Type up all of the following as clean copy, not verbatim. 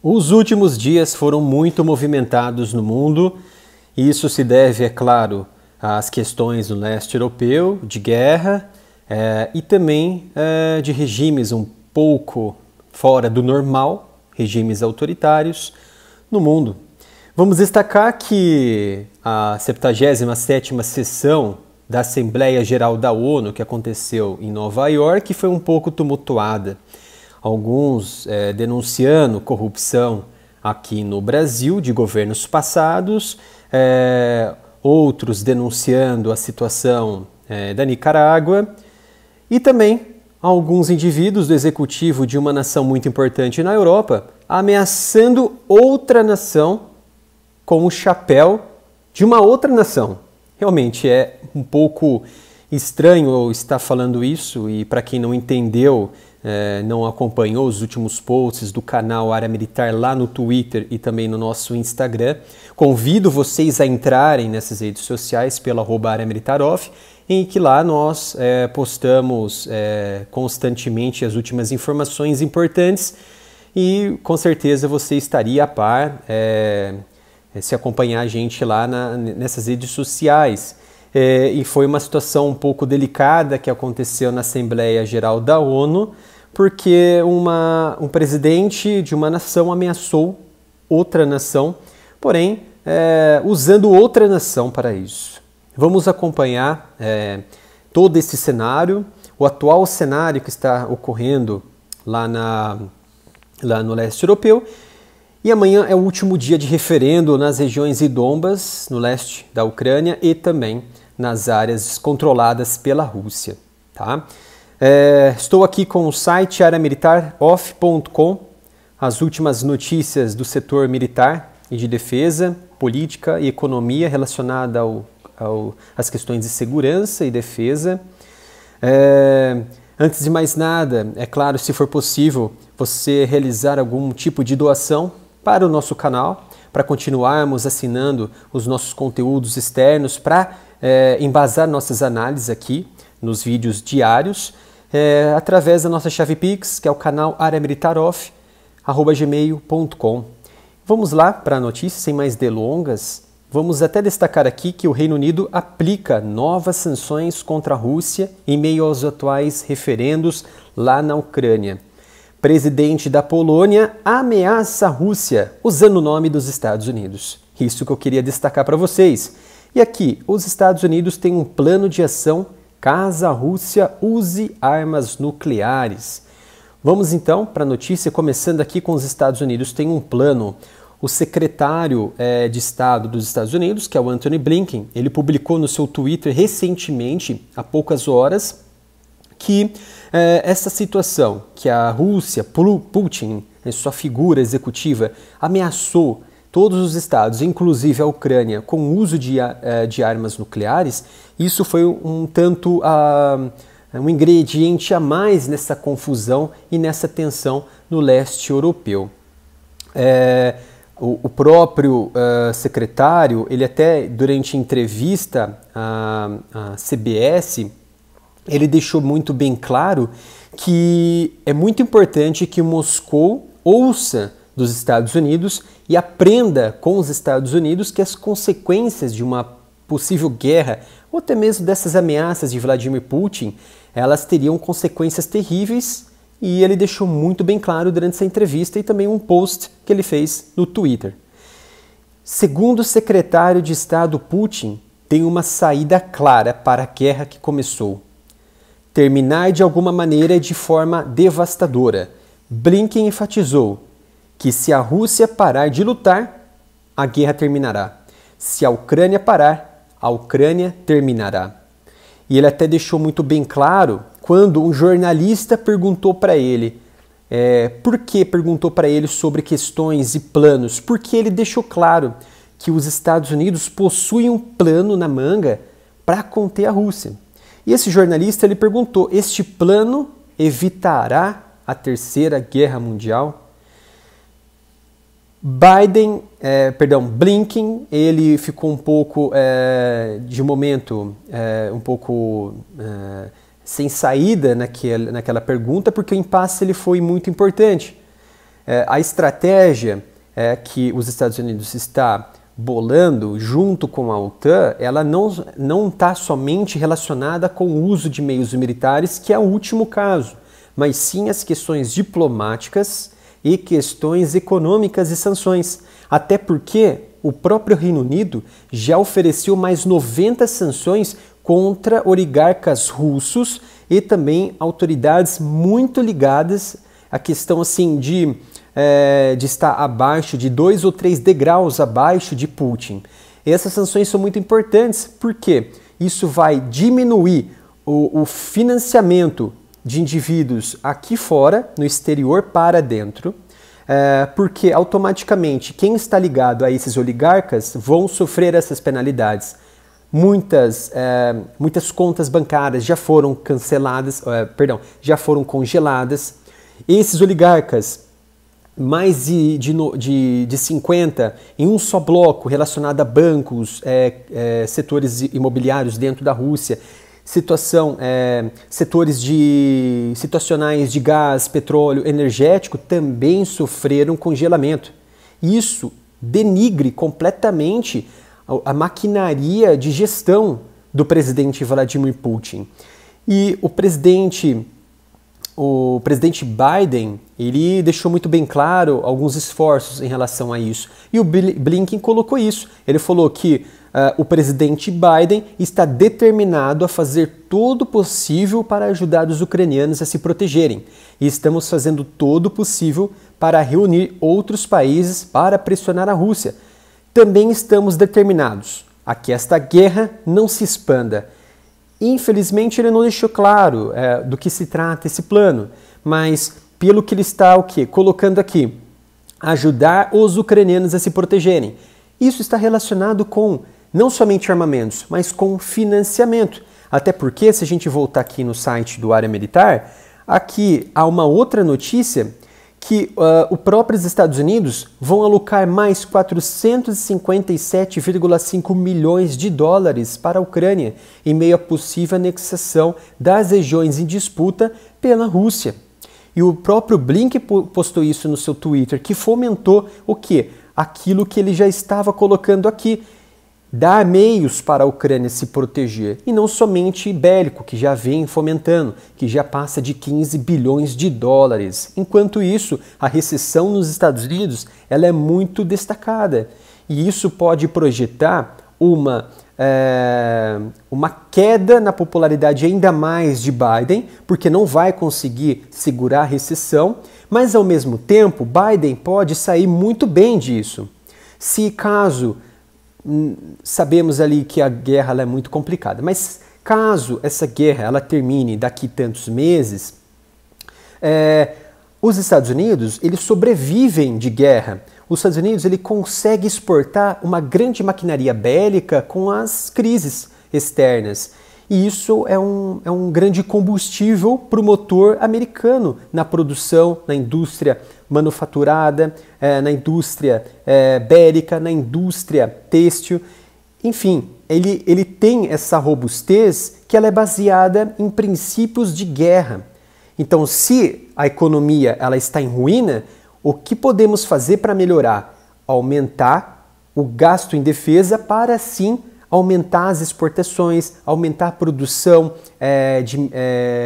Os últimos dias foram muito movimentados no mundo, e isso se deve, é claro, às questões do leste europeu, de guerra e também de regimes um pouco fora do normal, regimes autoritários no mundo. Vamos destacar que a 77ª sessão da Assembleia Geral da ONU, que aconteceu em Nova York, foi um pouco tumultuada. Alguns denunciando corrupção aqui no Brasil de governos passados, outros denunciando a situação da Nicarágua e também alguns indivíduos do executivo de uma nação muito importante na Europa ameaçando outra nação com o chapéu de uma outra nação. Realmente é um pouco estranho eu estar falando isso, e para quem não entendeu, não acompanhou os últimos posts do canal Área Militar lá no Twitter e também no nosso Instagram, convido vocês a entrarem nessas redes sociais pela @AreaMilitarOff, em que lá nós postamos constantemente as últimas informações importantes e com certeza você estaria a par se acompanhar a gente lá nessas redes sociais. E foi uma situação um pouco delicada que aconteceu na Assembleia Geral da ONU, porque um presidente de uma nação ameaçou outra nação, porém usando outra nação para isso. Vamos acompanhar todo esse cenário, o atual cenário que está ocorrendo lá no leste europeu. E amanhã é o último dia de referendo nas regiões de Donbas, no leste da Ucrânia, e também nas áreas controladas pela Rússia. Tá? Estou aqui com o site areamilitaroff.com, as últimas notícias do setor militar e de defesa, política e economia relacionada às questões de segurança e defesa. Antes de mais nada, é claro, se for possível, você realizar algum tipo de doação para o nosso canal, para continuarmos assinando os nossos conteúdos externos, para embasar nossas análises aqui nos vídeos diários, através da nossa chave Pix, que é o canal areamilitaroff@gmail.com. Vamos lá para a notícia, sem mais delongas. Vamos até destacar aqui que o Reino Unido aplica novas sanções contra a Rússia em meio aos atuais referendos lá na Ucrânia. Presidente da Polônia ameaça a Rússia usando o nome dos Estados Unidos. Isso que eu queria destacar para vocês. E aqui, os Estados Unidos têm um plano de ação caso a Rússia use armas nucleares. Vamos então para a notícia, começando aqui com os Estados Unidos. Tem um plano. O secretário de Estado dos Estados Unidos, que é o Antony Blinken, ele publicou no seu Twitter recentemente, há poucas horas, que essa situação que a Rússia, Putin, sua figura executiva, ameaçou todos os estados, inclusive a Ucrânia, com o uso de armas nucleares, isso foi um ingrediente a mais nessa confusão e nessa tensão no leste europeu. O próprio secretário, ele até durante entrevista à CBS, ele deixou muito bem claro que é muito importante que Moscou ouça dos Estados Unidos e aprenda com os Estados Unidos que as consequências de uma possível guerra, ou até mesmo dessas ameaças de Vladimir Putin, elas teriam consequências terríveis, e ele deixou muito bem claro durante essa entrevista e também um post que ele fez no Twitter. Segundo o secretário de Estado, Putin tem uma saída clara para a guerra que começou: terminar de alguma maneira de forma devastadora. Blinken enfatizou que se a Rússia parar de lutar, a guerra terminará. Se a Ucrânia parar, a Ucrânia terminará. E ele até deixou muito bem claro quando um jornalista perguntou para ele, perguntou para ele sobre questões e planos, porque ele deixou claro que os Estados Unidos possuem um plano na manga para conter a Rússia. E esse jornalista ele perguntou: este plano evitará a Terceira Guerra Mundial? Blinken, ele ficou um pouco, de momento, um pouco sem saída naquela pergunta, porque o impasse ele foi muito importante. A estratégia que os Estados Unidos está bolando junto com a OTAN, ela não está somente relacionada com o uso de meios militares, que é o último caso, mas sim as questões diplomáticas e questões econômicas e sanções. Até porque o próprio Reino Unido já ofereceu mais 90 sanções contra oligarcas russos e também autoridades muito ligadas à questão assim de estar abaixo de 2 ou 3 degraus abaixo de Putin. E essas sanções são muito importantes porque isso vai diminuir o financiamento de indivíduos aqui fora, no exterior, para dentro, porque automaticamente quem está ligado a esses oligarcas vão sofrer essas penalidades. Muitas contas bancárias já foram canceladas, já foram congeladas. Esses oligarcas, mais de 50 em um só bloco relacionado a bancos, setores imobiliários dentro da Rússia, setores situacionais de gás, petróleo, energético também sofreram congelamento. Isso denigre completamente a maquinaria de gestão do presidente Vladimir Putin. E o presidente Biden, ele deixou muito bem claro alguns esforços em relação a isso. E o Blinken colocou isso. Ele falou que o presidente Biden está determinado a fazer todo o possível para ajudar os ucranianos a se protegerem. E estamos fazendo todo o possível para reunir outros países para pressionar a Rússia. Também estamos determinados a que esta guerra não se expanda. Infelizmente, ele não deixou claro do que se trata esse plano, mas pelo que ele está colocando aqui, ajudar os ucranianos a se protegerem. Isso está relacionado com não somente armamentos, mas com financiamento. Até porque, se a gente voltar aqui no site do Área Militar, aqui há uma outra notícia que os próprios Estados Unidos vão alocar mais 457,5 milhões de dólares para a Ucrânia em meio à possível anexação das regiões em disputa pela Rússia. E o próprio Blinken postou isso no seu Twitter, que fomentou o quê? Aquilo que ele já estava colocando aqui. Dar meios para a Ucrânia se proteger, e não somente bélico, que já vem fomentando, que já passa de 15 bilhões de dólares. Enquanto isso, a recessão nos Estados Unidos ela é muito destacada, e isso pode projetar uma queda na popularidade ainda mais de Biden, porque não vai conseguir segurar a recessão, mas ao mesmo tempo, Biden pode sair muito bem disso. Se caso sabemos ali que a guerra ela é muito complicada, mas caso essa guerra ela termine daqui tantos meses, os Estados Unidos eles sobrevivem de guerra. Os Estados Unidos ele consegue exportar uma grande maquinaria bélica com as crises externas. E isso é um grande combustível para o motor americano na produção, na indústria manufaturada, na indústria bélica, na indústria têxtil. Enfim, ele tem essa robustez que ela é baseada em princípios de guerra. Então, se a economia ela está em ruína, o que podemos fazer para melhorar? Aumentar o gasto em defesa para, assim, aumentar as exportações, aumentar a produção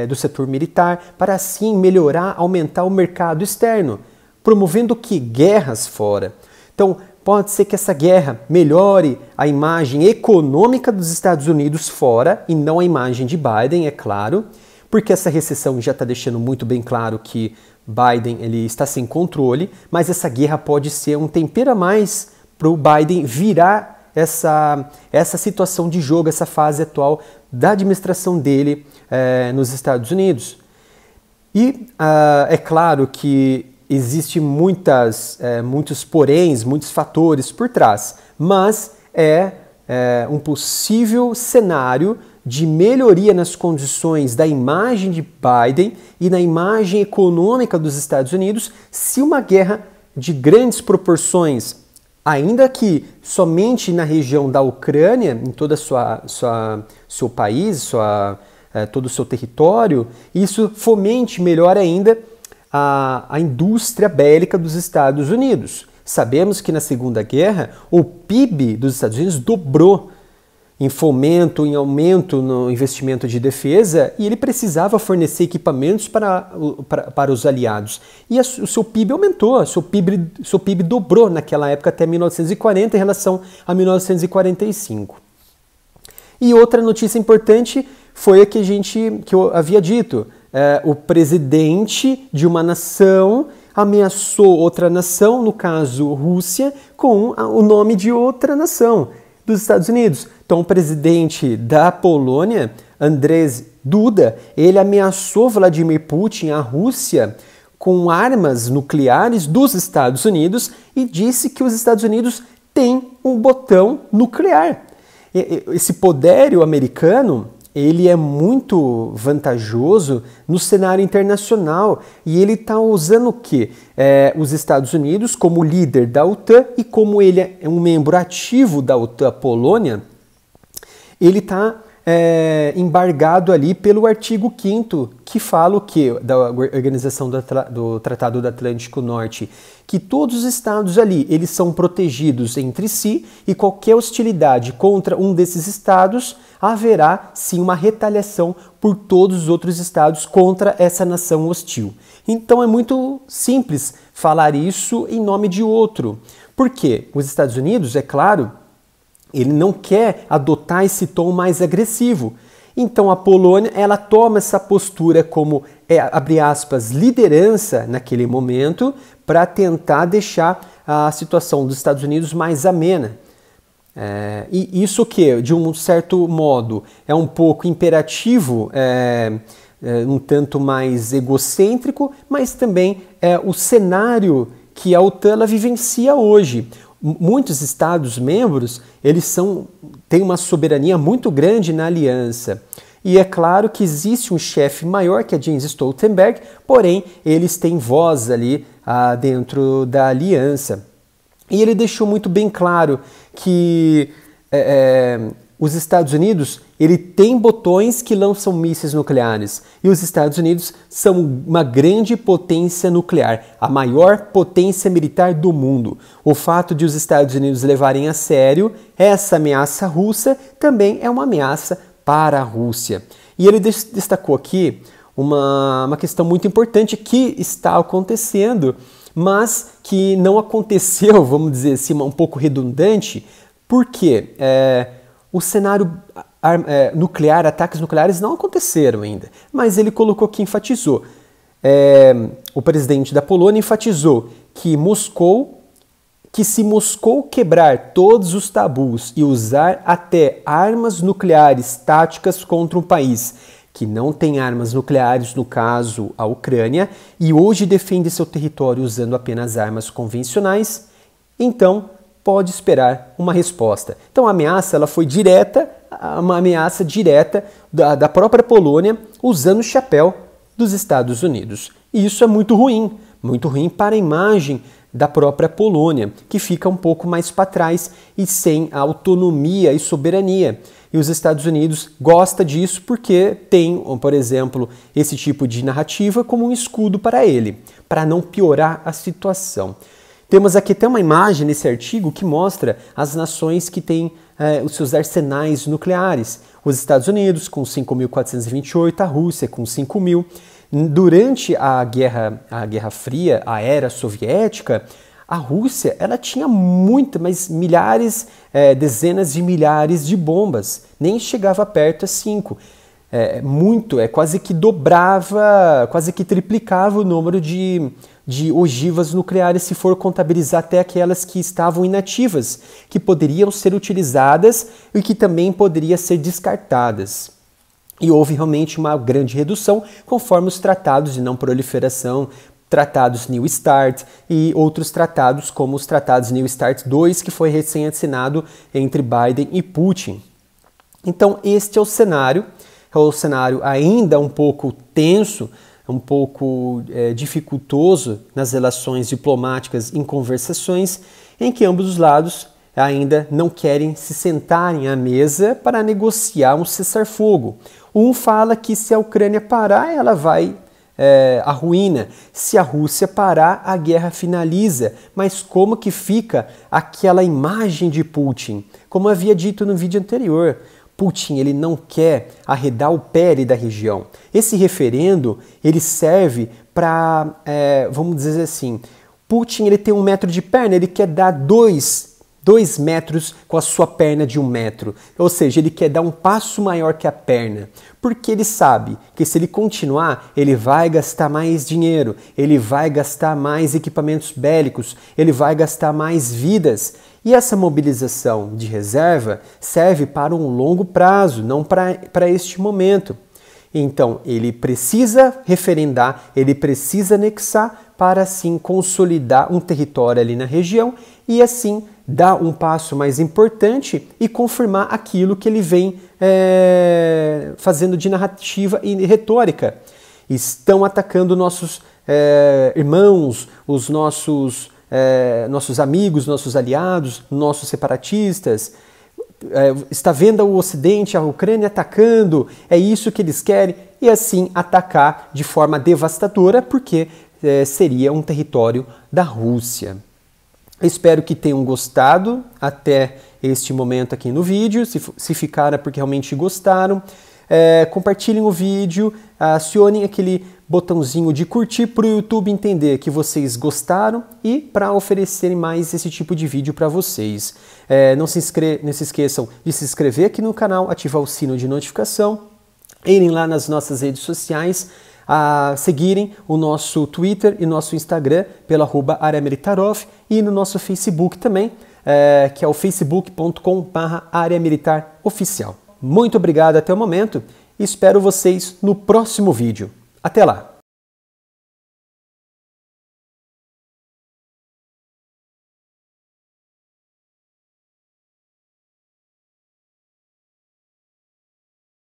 do setor militar, para assim melhorar, aumentar o mercado externo, promovendo que guerras fora. Então, pode ser que essa guerra melhore a imagem econômica dos Estados Unidos fora, e não a imagem de Biden, é claro, porque essa recessão já está deixando muito bem claro que Biden ele está sem controle, mas essa guerra pode ser um tempero a mais para o Biden virar essa situação de jogo, essa fase atual da administração dele nos Estados Unidos. E é claro que existe muitos poréns, muitos fatores por trás, mas é um possível cenário de melhoria nas condições da imagem de Biden e na imagem econômica dos Estados Unidos se uma guerra de grandes proporções, ainda que somente na região da Ucrânia, em todo seu país, todo o seu território, isso fomente melhor ainda a indústria bélica dos Estados Unidos. Sabemos que na Segunda Guerra o PIB dos Estados Unidos dobrou em fomento, em aumento no investimento de defesa, e ele precisava fornecer equipamentos para os aliados. E o seu PIB aumentou, seu PIB dobrou naquela época até 1940 em relação a 1945. E outra notícia importante foi a que eu havia dito. O presidente de uma nação ameaçou outra nação, no caso Rússia, com o nome de outra nação, dos Estados Unidos. Então o presidente da Polônia, Andrzej Duda, ele ameaçou Vladimir Putin, a Rússia, com armas nucleares dos Estados Unidos e disse que os Estados Unidos têm um botão nuclear. Esse poderio americano, ele é muito vantajoso no cenário internacional e ele está usando o quê? Os Estados Unidos como líder da OTAN e como ele é um membro ativo da OTAN, a Polônia, ele está embargado ali pelo artigo 5º, que fala o quê? Da Organização do Tratado do Atlântico Norte, que todos os estados ali, eles são protegidos entre si e qualquer hostilidade contra um desses estados, haverá sim uma retaliação por todos os outros estados contra essa nação hostil. Então é muito simples falar isso em nome de outro. Por quê? Os Estados Unidos, é claro, ele não quer adotar esse tom mais agressivo. Então a Polônia, ela toma essa postura como, abre aspas, liderança naquele momento para tentar deixar a situação dos Estados Unidos mais amena. E isso que, de um certo modo, é um pouco imperativo, um tanto mais egocêntrico, mas também é o cenário que a OTAN ela vivencia hoje. Muitos Estados-membros, eles têm uma soberania muito grande na aliança. E é claro que existe um chefe maior, que é Jens Stoltenberg, porém eles têm voz ali dentro da aliança. E ele deixou muito bem claro que os Estados Unidos, ele tem botões que lançam mísseis nucleares. E os Estados Unidos são uma grande potência nuclear, a maior potência militar do mundo. O fato de os Estados Unidos levarem a sério essa ameaça russa também é uma ameaça para a Rússia. E ele destacou aqui uma questão muito importante que está acontecendo, mas que não aconteceu, vamos dizer assim, um pouco redundante, porque o cenário nuclear, ataques nucleares não aconteceram ainda, mas ele colocou que enfatizou. O presidente da Polônia enfatizou que se Moscou quebrar todos os tabus e usar até armas nucleares táticas contra um país que não tem armas nucleares, no caso a Ucrânia, e hoje defende seu território usando apenas armas convencionais, então pode esperar uma resposta. Então a ameaça ela foi direta, uma ameaça direta da própria Polônia usando o chapéu dos Estados Unidos. E isso é muito ruim para a imagem da própria Polônia, que fica um pouco mais para trás e sem autonomia e soberania. E os Estados Unidos gostam disso porque tem, por exemplo, esse tipo de narrativa como um escudo para ele, para não piorar a situação. Temos aqui até uma imagem nesse artigo que mostra as nações que têm os seus arsenais nucleares. Os Estados Unidos com 5.428, a Rússia com 5.000. Durante a Guerra Fria, a era soviética, a Rússia ela tinha mas milhares, dezenas de milhares de bombas, nem chegava perto a 5. Quase que dobrava, quase que triplicava o número de ogivas nucleares se for contabilizar até aquelas que estavam inativas, que poderiam ser utilizadas e que também poderiam ser descartadas. E houve realmente uma grande redução conforme os tratados de não proliferação, tratados New START e outros tratados como os tratados New START II, que foi recém-assinado entre Biden e Putin. Então este é o cenário ainda um pouco tenso, um pouco dificultoso nas relações diplomáticas em conversações em que ambos os lados ainda não querem se sentarem à mesa para negociar um cessar-fogo. Um fala que se a Ucrânia parar, ela vai a ruína. Se a Rússia parar, a guerra finaliza. Mas como que fica aquela imagem de Putin? Como havia dito no vídeo anterior, Putin ele não quer arredar o pé da região. Esse referendo ele serve para, vamos dizer assim, Putin ele tem 1 metro de perna, ele quer dar 2 metros com a sua perna de 1 metro. Ou seja, ele quer dar um passo maior que a perna. Porque ele sabe que se ele continuar, ele vai gastar mais dinheiro, ele vai gastar mais equipamentos bélicos, ele vai gastar mais vidas. E essa mobilização de reserva serve para um longo prazo, não para este momento. Então, ele precisa referendar, ele precisa anexar para assim consolidar um território ali na região e assim dar um passo mais importante e confirmar aquilo que ele vem fazendo de narrativa e retórica. Estão atacando nossos irmãos, os nossos amigos, nossos aliados, nossos separatistas. Está vendo o Ocidente, a Ucrânia atacando, é isso que eles querem, e assim atacar de forma devastadora, porque seria um território da Rússia. Eu espero que tenham gostado até este momento aqui no vídeo, se ficaram é porque realmente gostaram. Compartilhem o vídeo, acionem aquele botãozinho de curtir para o YouTube entender que vocês gostaram e para oferecerem mais esse tipo de vídeo para vocês. Não se esqueçam de se inscrever aqui no canal, ativar o sino de notificação, irem lá nas nossas redes sociais, seguirem o nosso Twitter e nosso Instagram pelo @areamilitarov e no nosso Facebook também, que é o facebook.com/areamilitaroficial. Muito obrigado até o momento e espero vocês no próximo vídeo. Até lá!